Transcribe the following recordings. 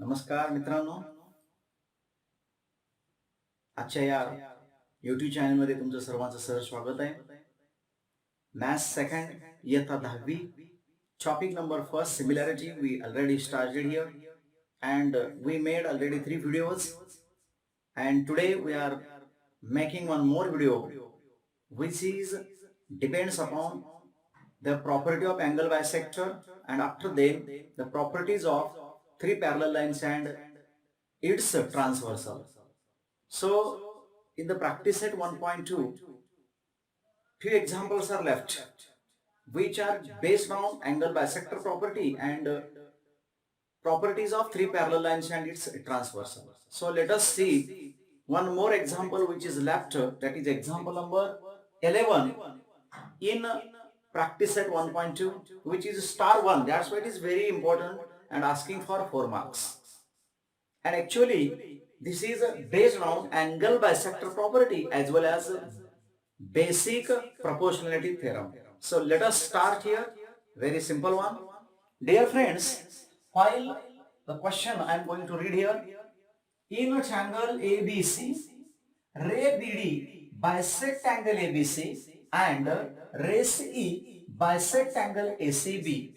नमस्कार मित्रांनो, आजच्या या YouTube चॅनलमध्ये तुमचं सर्वांचं सहर्ष स्वागत आहे. मॅथ्स सेकंड इयत्ता 10वी, topic number first similarity we already started here and we made already 3 videos and today we are making one more video which is depends upon the property of angle bisector and after them the properties of three parallel lines and its transversal. So in the practice set 1.2, few examples are left which are based on angle bisector property and properties of three parallel lines and its transversal. So let us see one more example which is left, that is example number 11 in practice set 1.2, which is star 1. That's why it is very important and asking for 4 marks. And actually this is based on angle bisector property as well as basic proportionality theorem. So let us start here. Very simple one. Dear friends, while the question I am going to read here, in a triangle ABC, ray BD bisect angle ABC and ray CE bisect angle ACB.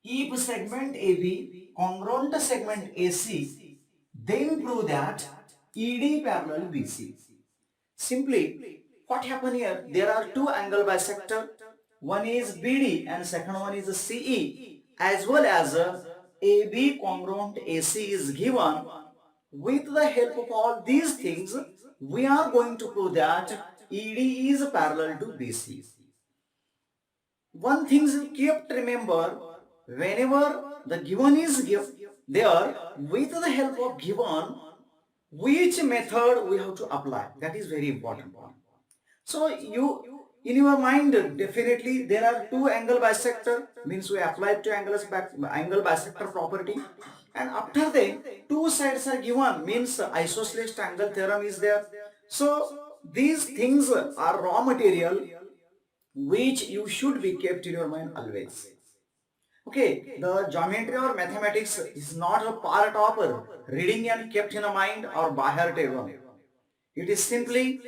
If segment AB congruent to segment AC, then prove that ED parallel BC. Simply, what happened here? There are two angle bisector. One is BD and second one is CE, as well as AB congruent AC is given. With the help of all these things, we are going to prove that ED is parallel to BC. One thing you keep to remember, whenever the given is there, with the help of given, which method we have to apply, that is very important one. So you in your mind definitely there are two angle bisector, means we apply two angle bisector property, and after that two sides are given, means isosceles triangle theorem is there. So these things are raw material which you should be kept in your mind always. Okay, the geometry or mathematics is not a part of reading and kept in a mind or by heart alone. It is simply,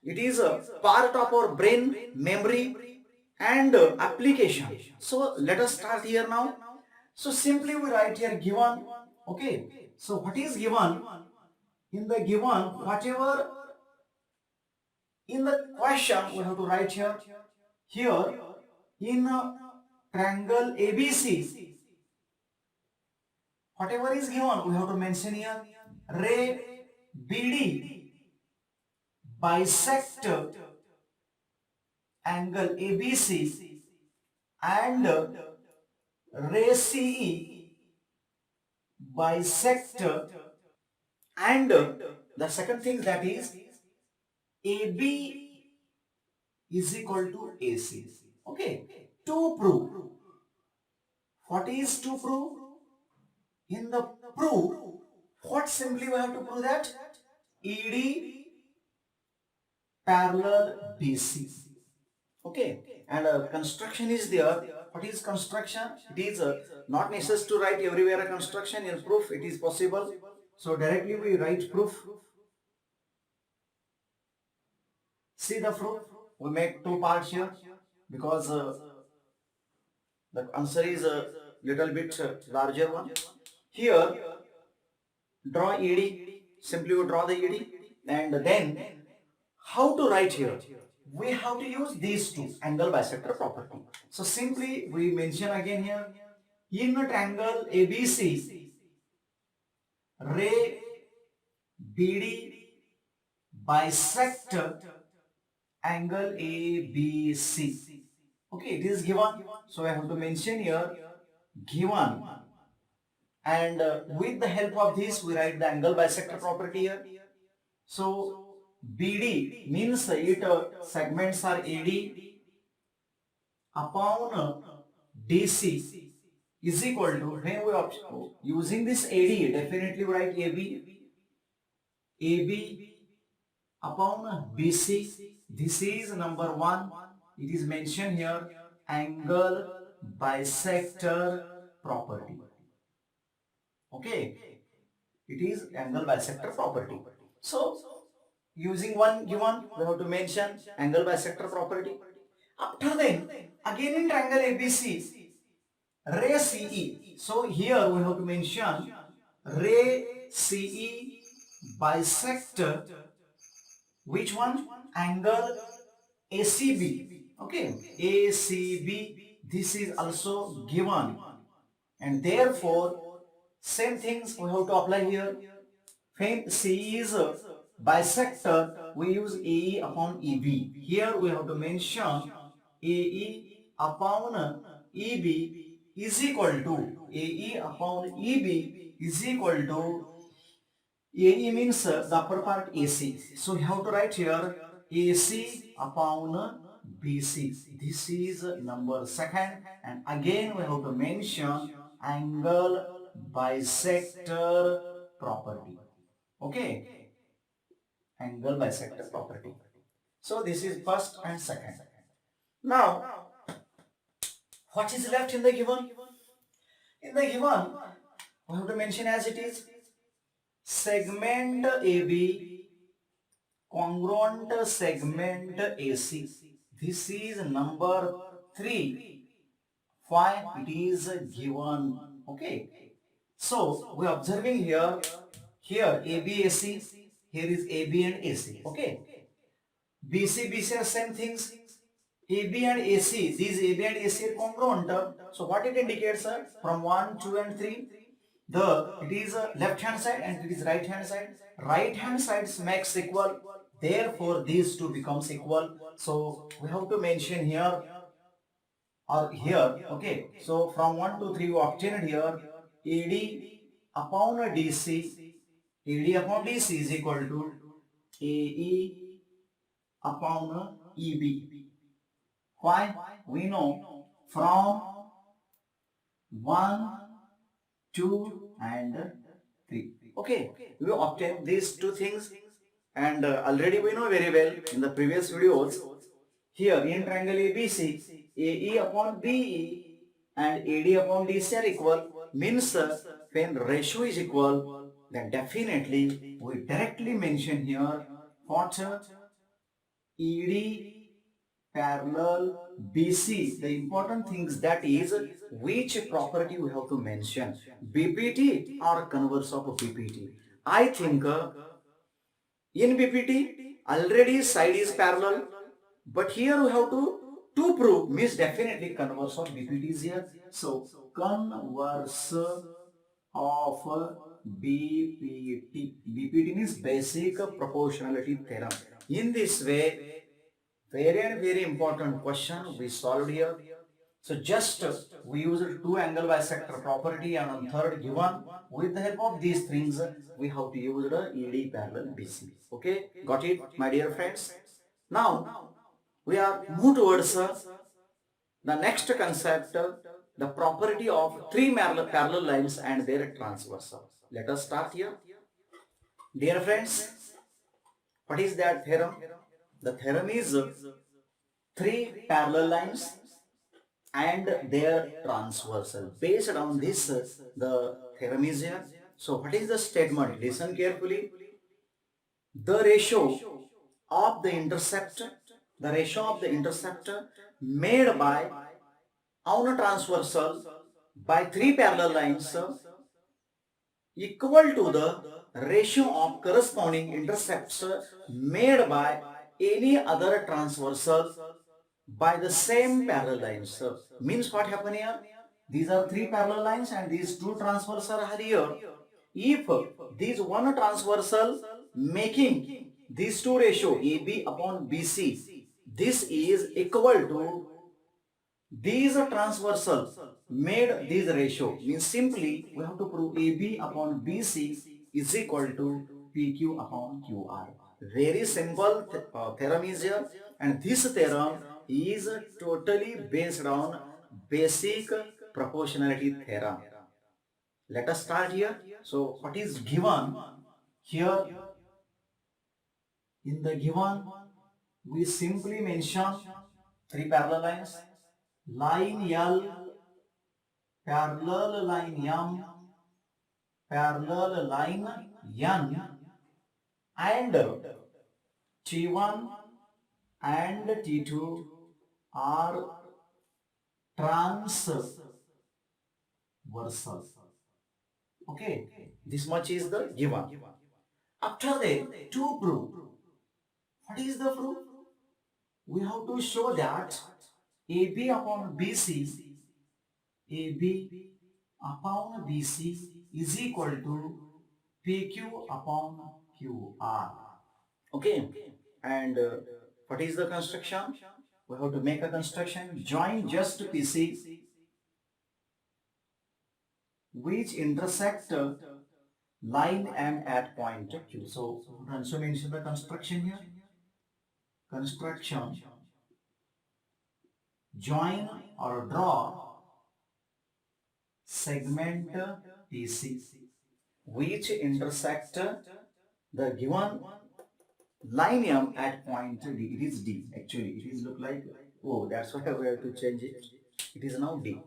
it is a part of our brain, memory and application. So let us start here now. So simply we write here given. Okay, so what is given? In the given, whatever in the question we have to write here. Here in triangle ABC, whatever is given we have to mention here. Ray BD bisect angle ABC and ray CE bisect, and the second thing, that is AB is equal to AC. Okay, to prove. What is to prove? In the proof, what simply we have to prove that ED parallel BC. Okay, and construction is there. What is construction? It is not necessary to write everywhere a construction. In proof it is possible. So directly we write proof. See the proof. We make two parts here because the answer is a little bit larger one. Here draw ED. Simply we draw the ED, and then how to write here? We have to use these two angle bisector property. So simply we mention again here, in a triangle ABC, ray BD bisect angle ABC. Okay, it is given. So I have to mention here given, and with the help of this we write the angle bisector property here. So BD means it segments are AD upon DC is equal to, when we are using this AD, definitely we write AB upon BC. This is number 1. It is mentioned here angle bisector property. Okay, it is angle bisector property. So using one given, we have to mention angle bisector property. After then, again in triangle ABC, ray CE. So here we have to mention ray CE bisect which one? Angle ACB. Okay, ACB. This is also given, and therefore same things we have to apply here. When CE is a bisector, we use AE upon EB. Here we have to mention AE upon EB is equal to AE upon EB is equal to AE means the upper part AC. So we have to write here AC upon BC. This is number second, and again we have to mention angle bisector property. Okay, angle bisector property. So this is first and second. Now, what is left in the given? In the given, we have to mention as it is segment AB congruent segment AC. This is number 3. Why it is given? Okay. So we are observing here AB AC, here is AB and AC. Okay. BC BC are same things. AB and AC, these AB and AC are congruent. So what it indicates, from 1, 2 and 3, it is left hand side and it is right hand side. Right hand sides makes equal, therefore these two becomes equal. So we have to mention here or here. Okay, so from 1 to 3 we obtained here AD upon DC. AD upon DC is equal to AE upon EB. Why? We know from 1, 2 and 3. Okay, we obtain these two things, and already we know very well in the previous videos. Here in triangle ABC, AE upon BE and AD upon DC are equal, means when ratio is equal, then definitely we directly mention here what ED parallel BC. The important things, that is which property we have to mention, BPT or converse of BPT. I think in BPT already side is parallel, but here we have to prove, means definitely converse of BPT is here. So converse of BPT. BPT means basic proportionality theorem. In this way, very important question we solved here. So just we used two angle bisector property, and on third given, with the help of these things we have to use the ED parallel BC. Okay, got it, my dear friends? Now we are move towards the next concept, the property of three parallel lines and their transversal. Let us start here. Dear friends, what is that theorem? The theorem is three parallel lines and their transversal. Based on this, the theorem is here. So what is the statement? Listen carefully. The ratio of the intercept made by on a transversal by three parallel lines equal to the ratio of corresponding intercepts made by any other transversal by the same parallel lines. Means what happen here? These are three parallel lines and these two transversal are here. If these one transversal making these two ratio AB upon BC, this is equal to these transversal made this ratio, means simply we have to prove AB upon BC is equal to PQ upon QR. Very simple theorem is here, and this theorem is totally based on basic proportionality theorem. Let us start here. So what is given here? In the given, we simply mention three parallel lines. Line L, parallel line M, parallel line N and T1 and T2 are transversal. Okay, this much is the given. After that, to prove, what is the proof? We have to show that AB upon BC, AB upon BC is equal to PQ upon QR. Okay, and what is the construction? We have to make a construction. Join just PC which intersect line M at point Q. So mention the construction here. Construction, join or draw segment PC which intersect the given line M at point D. It is D actually. It is look like O. That's why we have to change it. It is now D.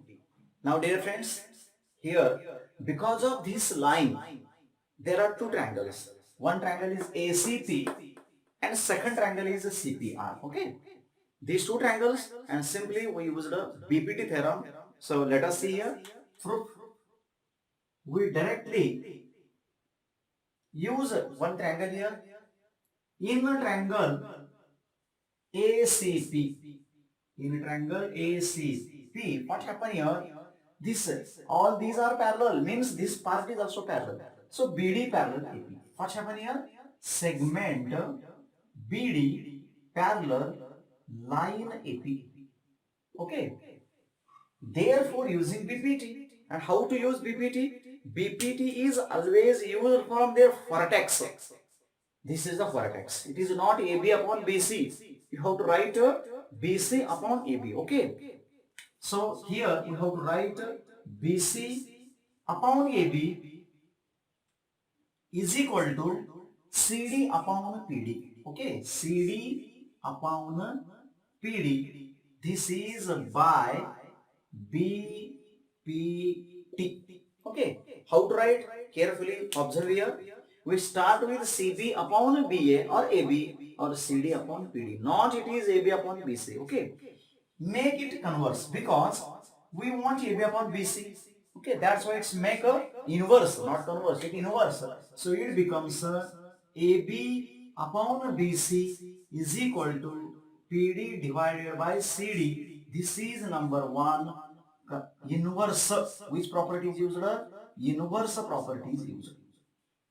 Now dear friends, here because of this line there are two triangles. One triangle is ACP and second triangle is CPR. Okay, these two triangles, and simply we used a BPT theorem. So let us see here. Proof. We directly use one triangle here. In a triangle ACP, what happened here? This all these are parallel, means this part is also parallel. So BD parallel AP. What happened here? Segment BD parallel line AP. Okay. Therefore, using BPT. And how to use BPT? BPT is always used from their vertex. This is the vertex. It is not AB upon BC. You have to write BC upon AB. Okay. So here you have to write BC upon AB is equal to CD upon PD. Okay. CD upon PD. This is by BPT. Okay. How to write? Carefully observe here. We start with CB upon BA or AB or CD upon PD. Not it is AB upon BC. Okay. Make it converse because we want AB upon BC. Okay. That's why it's make a inverse, not converse. It inverse. So it becomes AB upon BC is equal to PD divided by CD. This is number one. Inverse. Which property is used? Inverse property is used.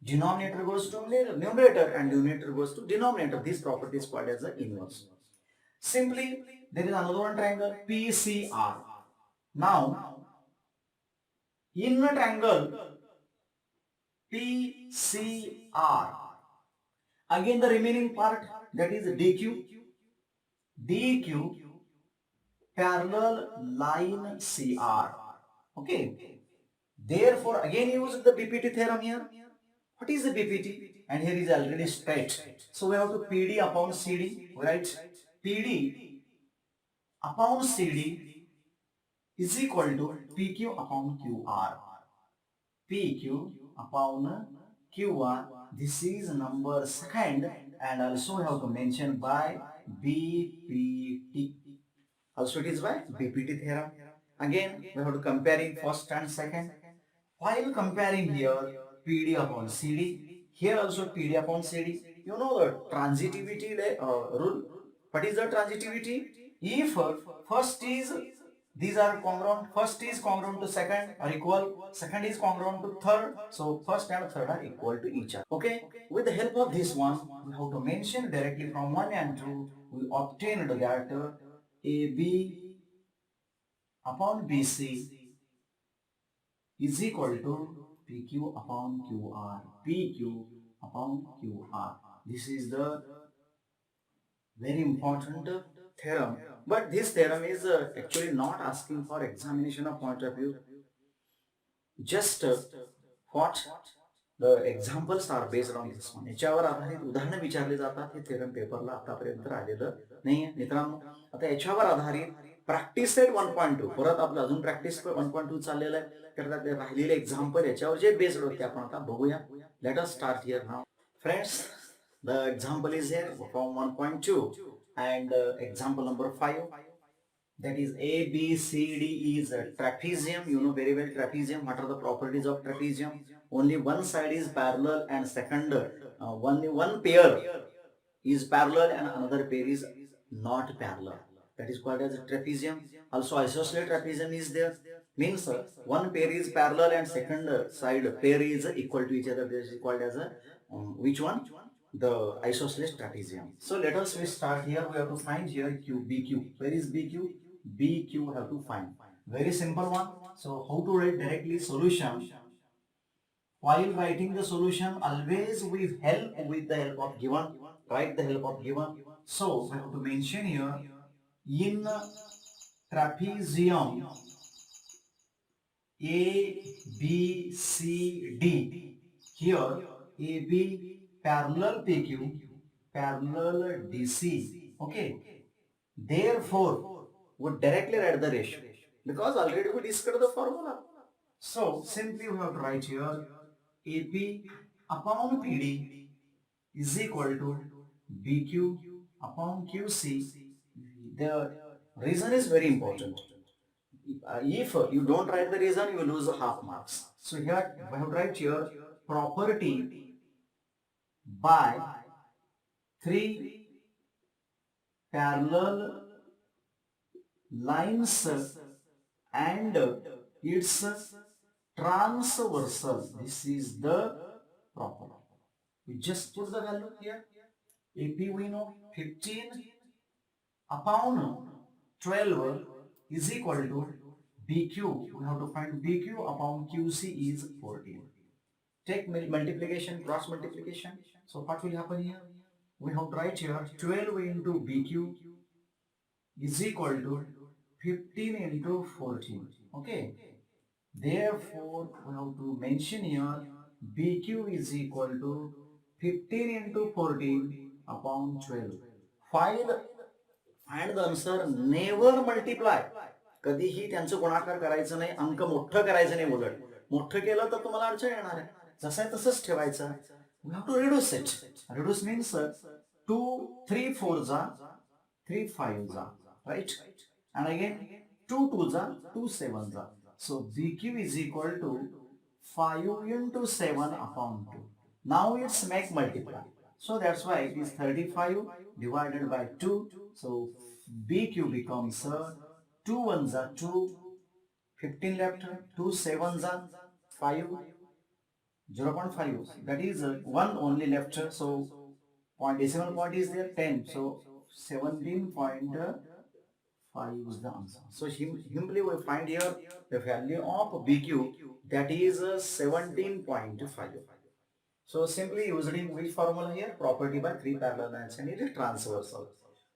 Denominator goes to numerator and numerator goes to denominator. This property is called as the inverse. Simply, there is another one triangle PCR. Now, in a triangle PCR, again the remaining part, that is DQ parallel line CR. Okay. Therefore, again use the BPT theorem here. What is the BPT? And here is already straight. So we have to PD upon CD, right? PD upon CD is equal to PQ upon QR. PQ upon QR. This is number second, and also we have to mention by BPT. Also it is by BPT theorem. Again, we have to comparing first and second. While comparing here PD upon CD, here also PD upon CD. You know the transitivity rule. What is the transitivity? If first is, these are congruent, first is congruent to second or equal, second is congruent to third, so first and third are equal to each other. Okay, with the help of this one, we have to mention directly from 1 and 2, we obtained that AB upon BC is equal to PQ upon QR. PQ upon QR. This is the very important theorem. But this theorem is actually not asking for examination of point of view. Just what the examples are based on this one. याच्यावर आधारित उदाहरणं विचारले जातात. हे theorem पेपरला आतापर्यंत आलेलं नाही आहे मित्रांनो. आता याच्यावर आधारित प्रॅक्टिस सेट 1.2 परत आपलं अजून प्रॅक्टिस 1.2 चाललेलं आहे. तर ते राहिलेले एक्झाम्पल याच्यावर जे बेस्ड होते आपण आता बघूया. Let us start here now. Friends, the example is here from 1.2 and example number 5, that is A B C D is a trapezium. You know very well trapezium. What are the properties of trapezium? Only one side is parallel and second one pair is parallel and another pair is not parallel. That is called as a trapezium. Also isosceles trapezium is there. Means one pair is parallel and second side pair is equal to each other. This is called as a which one? The isosceles trapezium. So let us we start here. We have to find here Q, BQ. Where is BQ? BQ have to find. Very simple one. So how to write directly solution? While writing the solution, always with the help of given. Write the help of given. So we have to mention here in trapezium A, B, C, D. Here AB parallel PQ, parallel DC. Okay. Therefore, we directly write the ratio because already we discussed the formula. So simply we have to write here AP upon PD is equal to BQ upon QC. The reason is very important. If you don't write the reason, you lose half marks. So here we have to write here property by three parallel lines and its transversal. This is the property. We just put the value here. AP we know 15 upon 12 is equal to BQ. We have to find BQ upon QC is 14. Take multiplication, cross multiplication. So what will happen here? We have to write here 12 into BQ is equal to 15 into 14. Okay. Therefore, we have to mention here BQ is equal to 15 into 14 upon 12. Find the answer. Never multiply. कधीही त्यांचं गुणाकार करायचं नाही, अंक मोठं करायचं नाही. उलट मोठं केलं तर तुम्हाला अडचण येणार आहे. जसं आहे तसंच ठेवायचं. We have to reduce it. Reduce means 2 3 4 जा 3 5 जा, right? And again 2 2 जा 2 7 जा. So BQ is equal to 5 into 7 upon 2. Now it's make multiply. So that's why it is 35 divided by 2. So BQ becomes 2 1s are 2, 15 left, 2 7s are 5, 0.5. That is 1 only left. So decimal point is there 10. So 17.5 is the answer. So simply we find here the value of BQ, that is 17.5. So simply using which formula here? Property by three parallel lines and it is transversal.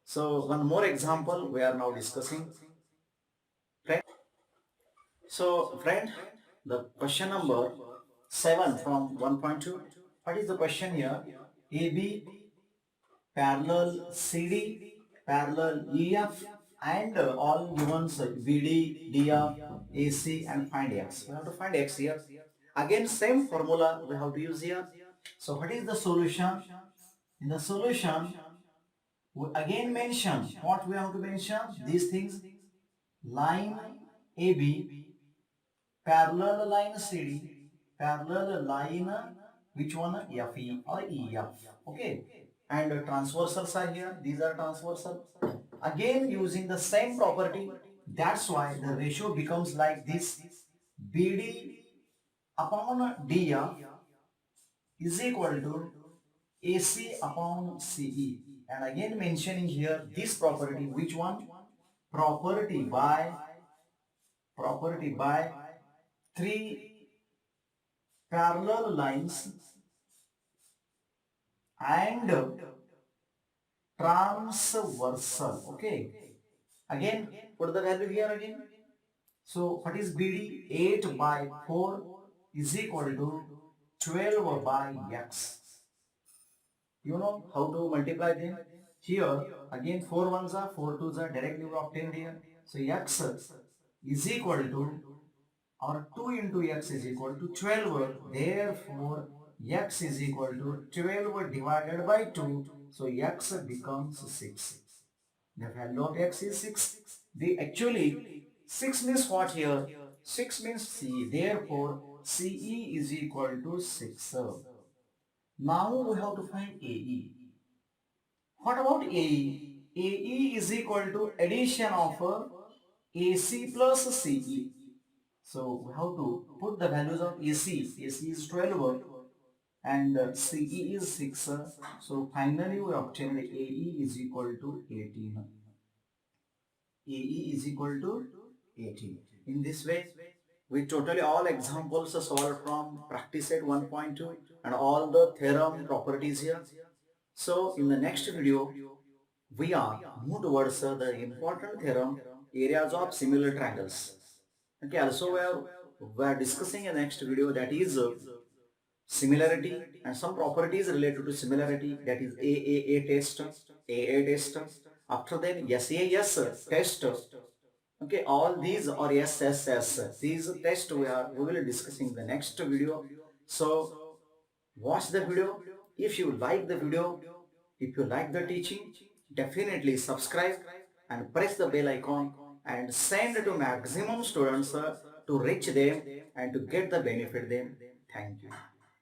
So one more example we are now discussing. So friend, the question number 7 from 1.2. What is the question here? AB parallel CD, parallel EF, and all given BD, DF, AC, and find X. We have to find X here. Again, same formula we have to use here. So what is the solution? In the solution, we again mention what we have to mention. These things: line AB, parallel line CD, parallel line which one? FE or EF. Okay. And transversals are here. These are transversal. Again using the same property. That's why the ratio becomes like this: BD upon DF is equal to AC upon CE. And again mentioning here this property. Which one? Property by three parallel lines and transversal. Okay. Again, put the value here again. So what is BD? 8 by 4 is equal to 12 by X. You know how to multiply them? Here again 4 ones are 4 twos are directly we obtained here. So x is equal to, or 2 into x is equal to 12. Therefore x is equal to 12 divided by 2. So x becomes 6. The value of x is 6. The actually 6 means what here? 6 means C. Therefore CE is equal to 6. Now we have to find AE. What about AE? AE is equal to addition of AC plus CE. So we have to put the values of AC. AC is 12 and CE is 6. So finally we obtain AE is equal to 18. AE is equal to 18. In this way, we totally all examples are solved from practice set 1.2 and all the theorem properties here. So in the next video, we are move towards the important theorem areas of similar triangles. Okay, also we are discussing a next video, that is similarity and some properties related to similarity, that is AAA test, AA test. After that SAS test. Okay, all these are SSS. These tests we will discussing in the next video. So watch the video. If you like the video, if you like the teaching, definitely subscribe and press the bell icon and send to maximum students to reach them and to get the benefit them. Thank you.